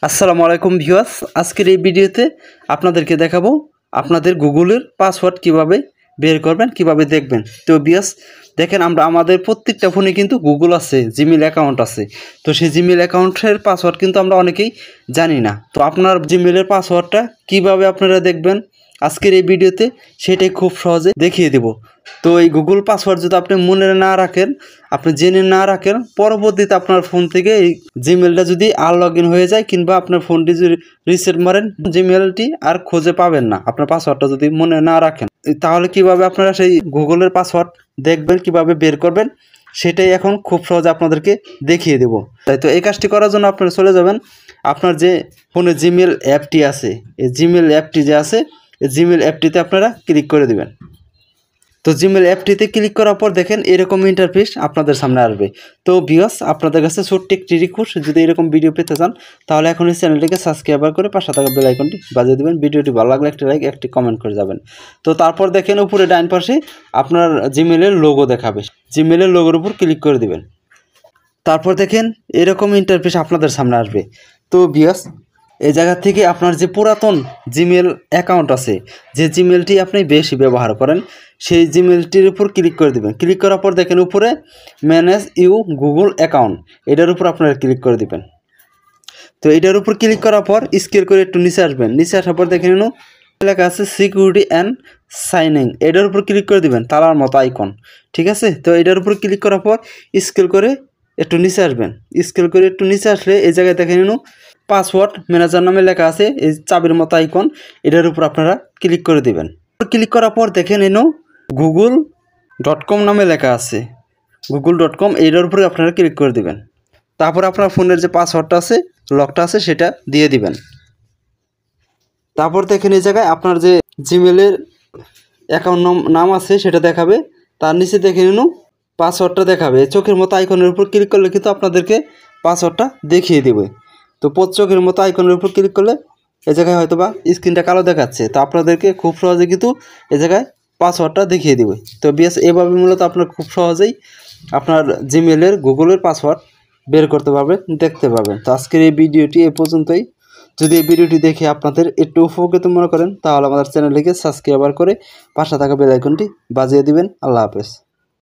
আসসালামু আলাইকুম ভিউয়ার্স, আজকের এই ভিডিওতে আপনাদেরকে দেখাবো আপনাদের গুগলের পাসওয়ার্ড কিভাবে বের করবেন, কিভাবে দেখবেন। তো ভিউয়ার্স দেখেন, আমাদের প্রত্যেকটা ফোনে কিন্তু গুগল আছে, জিমেল অ্যাকাউন্ট আছে। তো সেই জিমেল অ্যাকাউন্টের পাসওয়ার্ড কিন্তু আমরা অনেকেই জানি না। তো আপনার জিমেলের পাসওয়ার্ডটা কিভাবে আপনারা দেখবেন আজকের এই ভিডিওতে সেটাই খুব সহজে দেখিয়ে দেব। তো এই গুগল পাসওয়ার্ড যদি আপনি মনে না রাখেন, আপনি জেনে না রাখেন, পরবর্তীতে আপনার ফোন থেকে এই জিমেলটা যদি লগ ইন হয়ে যায় কিংবা আপনার ফোনটি যদি রিসেট মারেন, জিমেলটি আর খুঁজে পাবেন না। আপনার পাসওয়ার্ডটা যদি মনে না রাখেন, তাহলে কিভাবে আপনারা সেই গুগলের পাসওয়ার্ড দেখবেন, কিভাবে বের করবেন সেটাই এখন খুব সহজে আপনাদেরকে দেখিয়ে দেব। তাই তো এই কাজটি করার জন্য আপনারা চলে যাবেন আপনার যে ফোনে জিমেল অ্যাপটি আছে, এই জিমেল অ্যাপটি যে আছে এই জিমেল অ্যাপটিতে আপনারা ক্লিক করে দেবেন। তো জিমেল অ্যাপটিতে ক্লিক করার পর দেখেন এরকম ইন্টারফেস আপনাদের সামনে আসবে। তো ভিউয়ার্স, আপনাদের কাছে ছোট্ট একটি রিকোয়েস্ট, যদি এরকম ভিডিও পেতে চান তাহলে এখন এই চ্যানেলটিকে সাবস্ক্রাইব করে পাশে থাকা বেল আইকনটি বাজিয়ে দেবেন। ভিডিওটি ভালো লাগলে একটি লাইক, একটি কমেন্ট করে যাবেন। তো তারপর দেখেন উপরে ডান পাশে আপনার জিমেলের লোগো দেখাবে, জিমেলের লোগোর উপর ক্লিক করে দেবেন। তারপর দেখেন এরকম ইন্টারফেস আপনাদের সামনে আসবে। তো ভিউয়ার্স, এই জায়গা থেকে আপনার যে পুরাতন জিমেল অ্যাকাউন্ট আছে, যে জিমেলটি আপনি বেশি ব্যবহার করেন, সেই জিমেলটির উপর ক্লিক করে দেবেন। ক্লিক করার পর দেখেন উপরে ম্যানেজ ইউ গুগল অ্যাকাউন্ট, এটার উপর আপনারা ক্লিক করে দেবেন। তো এটার উপর ক্লিক করার পর স্ক্রল করে একটু নিচে আসবেন। নিচে আসার পর দেখেন লেখা আছে সিকিউরিটি অ্যান্ড সাইনিং, এটার উপর ক্লিক করে দেবেন, তালার মতো আইকন। ঠিক আছে, তো এটার উপর ক্লিক করার পর স্ক্রল করে একটু নিচে আসবেন। স্ক্রল করে একটু নিচে আসলে এই জায়গায় দেখেন পাসওয়ার্ড ম্যানেজার নামে লেখা আছে, এই চাবির মতো আইকন, এটার উপর আপনারা ক্লিক করে দেবেন। ক্লিক করার পর দেখেন google.com নামে লেখা আছে, google.com, এটার উপরে আপনারা ক্লিক করে দেবেন। তারপর আপনার ফোনের যে পাসওয়ার্ডটা আছে, লকটা আছে, সেটা দিয়ে দিবেন। তারপর দেখেন এই জায়গায় আপনার যে জিমেলের অ্যাকাউন্ট নাম আছে সেটা দেখাবে, তার নিচে দেখে পাসওয়ার্ডটা দেখাবে। চোখের মতো আইকনের উপর ক্লিক করলে কিন্তু আপনাদেরকে পাসওয়ার্ডটা দেখিয়ে দেবে। তো চোখের মতো আইকনের উপর ক্লিক করলে এই জায়গায় হয়তো বা স্ক্রিনটা কালো দেখাচ্ছে, তো আপনাদেরকে খুব সহজে কিন্তু এই জায়গায় পাসওয়ার্ডটা দেখিয়ে দেবে। তো বিএস এভাবে মূলত আপনার খুব সহজেই আপনার জিমেলের গুগলের পাসওয়ার্ড বের করতে পারবেন, দেখতে পাবেন। তো আজকের এই ভিডিওটি এ পর্যন্তই। যদি এই ভিডিওটি দেখে আপনাদের একটু উপকৃত মনে করেন তাহলে আমাদের চ্যানেলটিকে সাবস্ক্রাইব করে পাশে থাকা বেল আইকনটি বাজিয়ে দিবেন। আল্লাহ হাফেজ।